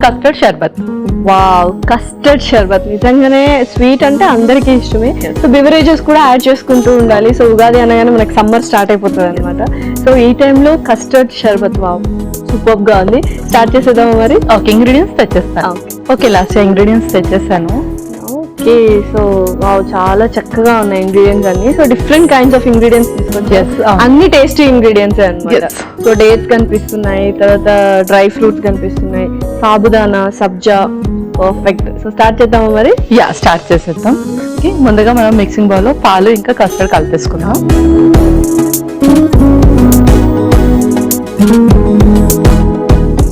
Custard షర్బత్. Wow, custard షర్బత్ నిజంగానే sweet అంటే అందరికీ ఇష్టమే. సో బివరేజెస్ కూడా యాడ్ చేసుకుంటూ ఉండాలి. సో ఉగాది అనగానే మనకి సమ్మర్ స్టార్ట్ అయిపోతుంది అనమాట. సో ఈ టైంలో కస్టర్డ్ షర్బత్ వావ్ సూపర్ గా ఉంది. స్టార్ట్ చేసేద్దామా మరి? ఓకే, ఇంగ్రీడియంట్స్ తెచ్చేస్తాను. ఓకే, లాస్ట్ ఇంగ్రీడియంట్స్ తెచ్చేసాను. ఓకే, సో వావ్ చాలా చక్కగా ఉన్నాయి ఇంగ్రీడియంట్స్ అన్ని. So different kinds of ingredients తీసుకొచ్చి అన్ని టేస్టీ ఇంగ్రీడియంట్స్ అన్నమాట. సో డేట్స్ కనిపిస్తున్నాయి, తర్వాత డ్రై ఫ్రూట్స్ కనిపిస్తున్నాయి, sabudana, sabja. Perfect. So start చేద్దామా మరి? స్టార్ట్ చేసేద్దాం. ఓకే, ముందుగా మనం మిక్సింగ్ బౌల్ లో పాలు ఇంకా కస్టర్డ్ కలిపేసుకున్నాం.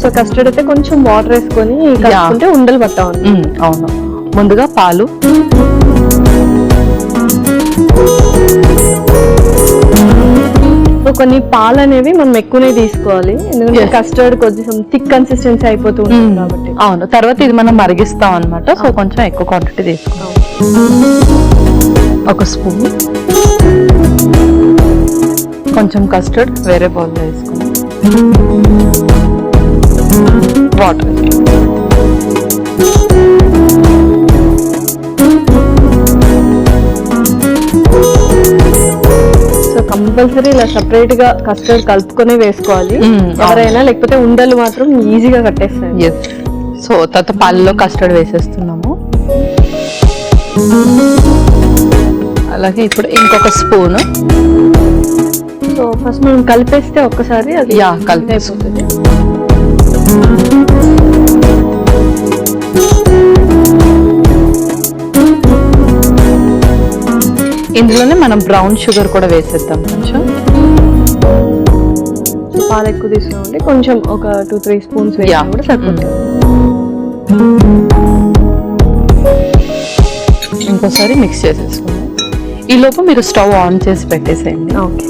సో కస్టర్డ్ అయితే కొంచెం వాటర్ వేసుకొని కలుపుకుంటే ఉండలు పట్టాం. అవును, ముందుగా పాలు, సో కొన్ని పాలు అనేవి మనం ఎక్కువనే తీసుకోవాలి, ఎందుకంటే కస్టర్డ్ కొంచెం థిక్ కన్సిస్టెన్సీ అయిపోతూ ఉంటుంది కాబట్టి. అవును, తర్వాత ఇది మనం మరిగిస్తాం అనమాట. సో కొంచెం ఎక్కువ క్వాంటిటీ తీసుకున్నాం. ఒక స్పూన్ కొంచెం కస్టర్డ్ వేరే బౌల్లో వేసుకున్నాం. వాటర్ కంపల్సరీ ఇలా సెపరేట్ గా కస్టర్డ్ కలుపుకొని వేసుకోవాలి ఎవరైనా, లేకపోతే ఉండలు మాత్రం ఈజీగా కట్టేస్తాయి. సో తర్వాత పాలలో కస్టర్డ్ వేసేస్తున్నాము. అలాగే ఇప్పుడు ఇంకొక స్పూన్. సో ఫస్ట్ మనం కలిపేస్తే ఒక్కసారి అది కలిపేస్తుంది. ఇందులోనే మనం బ్రౌన్ షుగర్ కూడా వేసేద్దాం. కొంచెం పాలు ఎక్కువ తీసుకున్నామంటే కొంచెం ఒక 2-3 స్పూన్స్ వేసినా కూడా సరిపోతుంది. ఇంకోసారి మిక్స్ చేసేసుకుందాం. ఈ లోపు మీరు స్టవ్ ఆన్ చేసి పెట్టేసేయండి. ఓకే,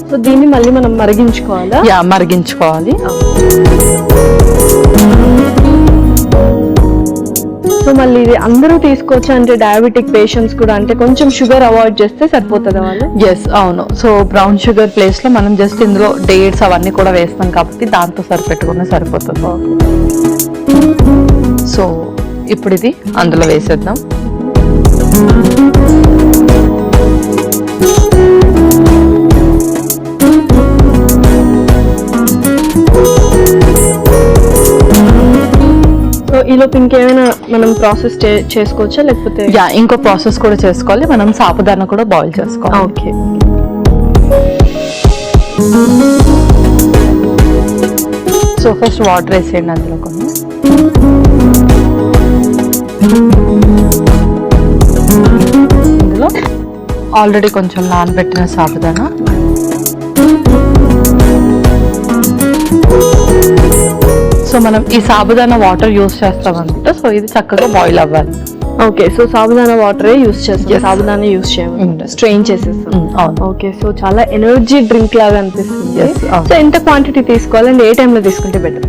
సో దీన్ని మళ్ళీ మనం మరిగించుకోవాలా? మరిగించుకోవాలి. సో మళ్ళీ ఇది అందరూ తీసుకోవచ్చు అంటే డయాబెటిక్ పేషెంట్స్ కూడా, అంటే కొంచెం షుగర్ అవాయిడ్ చేస్తే సరిపోతుంది వాళ్ళు? అవును. సో బ్రౌన్ షుగర్ ప్లేస్ లో మనం జస్ట్ ఇందులో డేట్స్ అవన్నీ కూడా వేస్తాం కాబట్టి దాంతో సరిపెట్టుకున్న సరిపోతుంది. సో ఇప్పుడు ఇది అందులో వేసేద్దాం. ఈలోపు ఇంకేమైనా మనం ప్రాసెస్ చేసుకోవచ్చా, లేకపోతే? ఇంకో ప్రాసెస్ కూడా చేసుకోవాలి. మనం సాబుదానా కూడా బాయిల్ చేసుకోవాలి. ఓకే, సో ఫస్ట్ వాటర్ వేసేయండి అందులో కొన్ని. ఇందులో ఆల్రెడీ కొంచెం నానబెట్టిన సాబుదానా, సో మనం ఈ సాబుదానా వాటర్ యూస్ చేస్తాం అనమాట. సో ఇది చక్కగా బాయిల్ అవ్వాలి. ఓకే, సో సాబుదానా వాటరే యూస్ చేస్తాం, సాబుదానా యూస్ చేయమంట, స్ట్రెయిన్ చేసేస్తాం. ఓకే, సో చాలా ఎనర్జీ డ్రింక్ లాగా అనిపిస్తుంది. సో ఎంత క్వాంటిటీ తీసుకోవాలండి, ఏ టైంలో తీసుకుంటే బెటర్?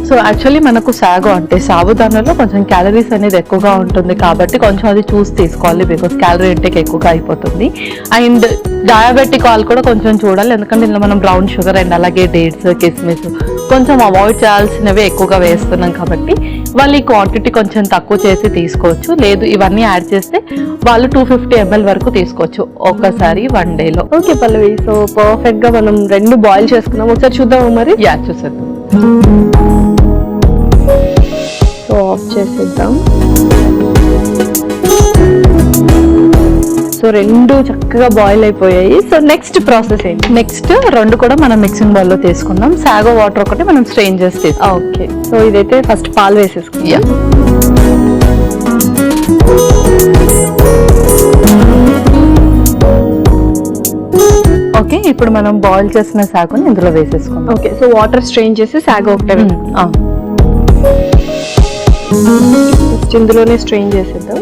సో యాక్చువల్లీ మనకు సాగో అంటే సాబుదానాలో కొంచెం క్యాలరీస్ అనేది ఎక్కువగా ఉంటుంది కాబట్టి కొంచెం అది చూసి తీసుకోవాలి, బికాస్ క్యాలరీ ఇంటేక్ ఎక్కువగా అయిపోతుంది. అండ్ డయాబెటిక్ వాళ్ళు కూడా కొంచెం చూడాలి, ఎందుకంటే ఇందులో మనం బ్రౌన్ షుగర్ అండ్ అలాగే డేట్స్, కిస్మిస్ కొంచెం అవాయిడ్ చేయాల్సినవి ఎక్కువగా వేస్తున్నాం కాబట్టి వాళ్ళు ఈ క్వాంటిటీ కొంచెం తక్కువ చేసి తీసుకోవచ్చు. లేదు ఇవన్నీ యాడ్ చేస్తే వాళ్ళు 250 ml వరకు తీసుకోవచ్చు ఒక్కసారి 1 డేలో. ఓకే పల్లవి, సో పర్ఫెక్ట్ గా మనం 2 బాయిల్ చేసుకున్నాం. ఒకసారి చూద్దాము మరి? చూసేద్దాం. సో ఆఫ్ చేసేద్దాం. సో 2 చక్కగా బాయిల్ అయిపోయాయి. సో నెక్స్ట్ ప్రాసెస్ ఏంటి? నెక్స్ట్ 2 కూడా మనం మిక్సింగ్ బౌల్ లో తీసుకుందాం. సాగో వాటర్ ఒకటి మనం స్ట్రెయిన్ చేసి. ఓకే, సో ఇదైతే ఫస్ట్ పాలు వేసేసుకుందాం. ఓకే, ఇప్పుడు మనం బాయిల్ చేసిన సాగోని ఇందులో వేసేసుకుందాం. ఓకే, సో వాటర్ స్ట్రెయిన్ చేసి సాగో ఒకటే జస్ట్ ఇందులోనే స్ట్రెయిన్ చేసేద్దాం.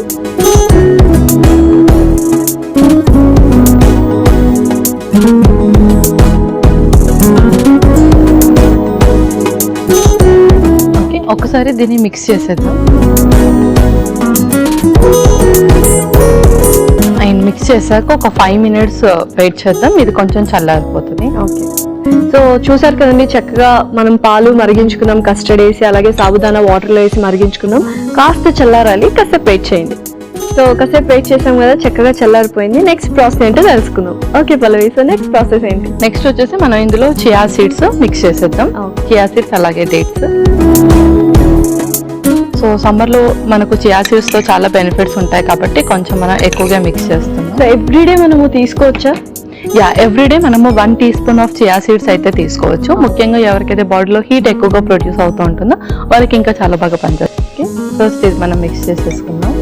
ఓకే, ఒకసారి దీన్ని మిక్స్ చేసేద్దాం. అండ్ మిక్స్ చేశాక ఒక 5 minutes వెయిట్ చేద్దాం, ఇది కొంచెం చల్లారిపోతుంది. ఓకే, సో చూసారు కదండి, చక్కగా మనం పాలు మరిగించుకున్నాం, కస్టర్డ్ వేసి అలాగే సాబుదానా వాటర్లో వేసి మరిగించుకున్నాం. కాస్త చల్లారాలి, కాసేపు వెయిట్ చేయండి. సో కాసేపు వెయిట్ చేసాం కదా, చక్కగా చల్లారిపోయింది. నెక్స్ట్ ప్రాసెస్ ఏంటో తెలుసుకుందాం. ఓకే పల్లవి, సో నెక్స్ట్ ప్రాసెస్ ఏంటి? నెక్స్ట్ వచ్చేసి మనం ఇందులో చియా సీడ్స్ మిక్స్ చేసేద్దాం. చియా సీడ్స్ అలాగే డేట్స్. సో సమ్మర్లో మనకు చియా సీడ్స్ తో చాలా బెనిఫిట్స్ ఉంటాయి కాబట్టి కొంచెం మనం ఎక్కువగా మిక్స్ చేస్తున్నాం. సో ఎవ్రీడే మనము తీసుకోవచ్చా? ఎవ్రీడే మనము 1 teaspoon ఆఫ్ చియా సీడ్స్ అయితే తీసుకోవచ్చు. ముఖ్యంగా ఎవరికైతే బాడీలో హీట్ ఎక్కువగా ప్రొడ్యూస్ అవుతూ ఉంటుందో వాళ్ళకి ఇంకా చాలా బాగా పనిచేస్తుంది. ఫస్ట్ ఇది మనం మిక్స్ చేసేసుకుందాం.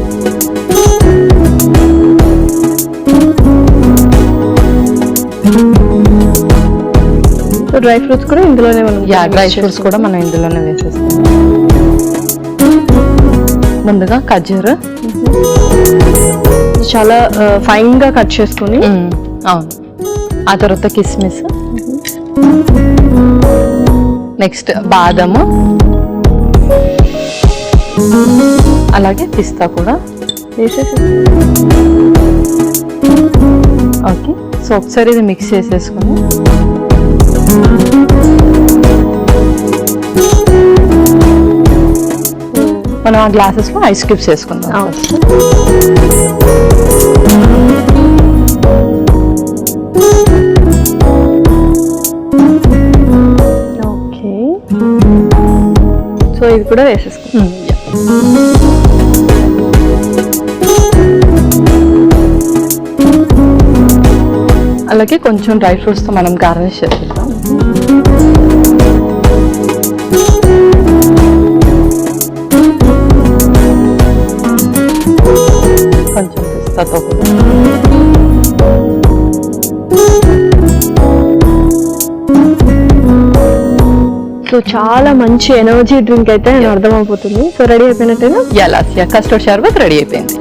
సో డ్రై ఫ్రూట్స్ కూడా ఇందులోనే మనం డ్రై ఫ్రూట్స్ కూడా మనం ఇందులోనే వేసేస్తాం. ముందుగా ఖర్జూర చాలా ఫైన్ గా కట్ చేసుకుని, అవును. ఆ తర్వాత కిస్మిస్, నెక్స్ట్ బాదము, అలాగే పిస్తా కూడా వేసేసి. ఓకే, సో ఒకసారి ఇది మిక్స్ చేసేసుకుని మనం ఆ గ్లాసెస్ లో ఐస్ క్యూబ్స్ వేసుకుందాం. ఓకే, సో ఇది కూడా వేసేసుకుందాం. అలాగే కొంచెం డ్రై ఫ్రూట్స్ తో మనం గార్నిష్ చేసేద్దాం. కొంచెం పిస్తాతో కూడా. సో చాలా మంచి ఎనర్జీ డ్రింక్ అయితే నేను అర్థమైపోతుంది. సో రెడీ అయిపోయినట్టేనా? లాస్యా కస్టర్డ్ షర్బత్ రెడీ అయిపోయింది.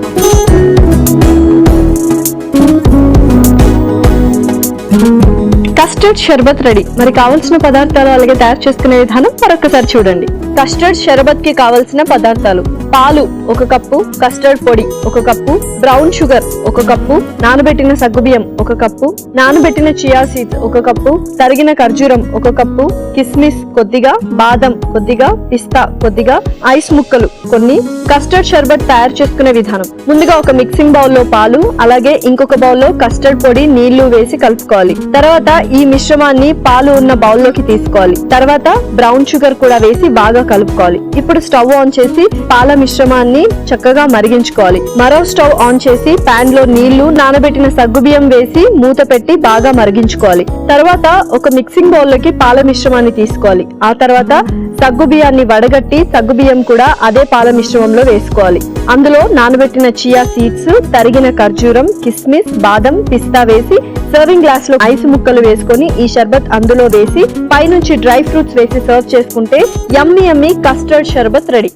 Custard sharbat ready. మరి కావాల్సిన పదార్థాలు అలాగే తయారు చేసుకునే విధానం మరొకసారి చూడండి. కస్టర్డ్ షర్బత్ కి కావలసిన పదార్థాలు: పాలు 1 కప్పు, కస్టర్డ్ పొడి 1 కప్పు, బ్రౌన్ షుగర్ 1 కప్పు, నానబెట్టిన సగ్గుబియ్యం 1 కప్పు, నానబెట్టిన చియా సీడ్స్ 1 కప్పు, తరిగిన ఖర్జూరం 1 కప్పు, కిస్మిస్ కొద్దిగా, బాదం కొద్దిగా, పిస్తా కొద్దిగా, ఐస్ ముక్కలు కొన్ని. కస్టర్డ్ షర్బత్ తయారు చేసుకునే విధానం: ముందుగా ఒక మిక్సింగ్ బౌల్ లో పాలు అలాగే ఇంకొక బౌల్ లో కస్టర్డ్ పొడి నీళ్లు వేసి కలుపుకోవాలి. తర్వాత ఈ మిశ్రమాన్ని పాలు ఉన్న బౌల్ లోకి తీసుకోవాలి. తర్వాత బ్రౌన్ షుగర్ కూడా వేసి బాగా కలుపుకోవాలి. ఇప్పుడు స్టవ్ ఆన్ చేసి పాల మిశ్రమాన్ని చక్కగా మరిగించుకోవాలి. మరో స్టవ్ ఆన్ చేసి పాన్ లో నీళ్లు, నానబెట్టిన సగ్గుబియ్యం వేసి మూత పెట్టి బాగా మరిగించుకోవాలి. తర్వాత ఒక మిక్సింగ్ బౌల్ లోకి పాల మిశ్రమాన్ని తీసుకోవాలి. ఆ తర్వాత సగ్గుబియ్యాన్ని వడగట్టి సగ్గుబియ్యం కూడా అదే పాల మిశ్రమంలో వేసుకోవాలి. అందులో నానబెట్టిన చియా సీడ్స్, తరిగిన ఖర్జూరం, కిస్మిస్, బాదం, పిస్తా వేసి సర్వింగ్ గ్లాస్ లో ఐస్ ముక్కలు వేసుకొని ఈ షర్బత్ అందులో వేసి పైనుంచి డ్రై ఫ్రూట్స్ వేసి సర్వ్ చేసుకుంటే యమ్మీ యమ్మీ కస్టర్డ్ షర్బత్ రెడీ.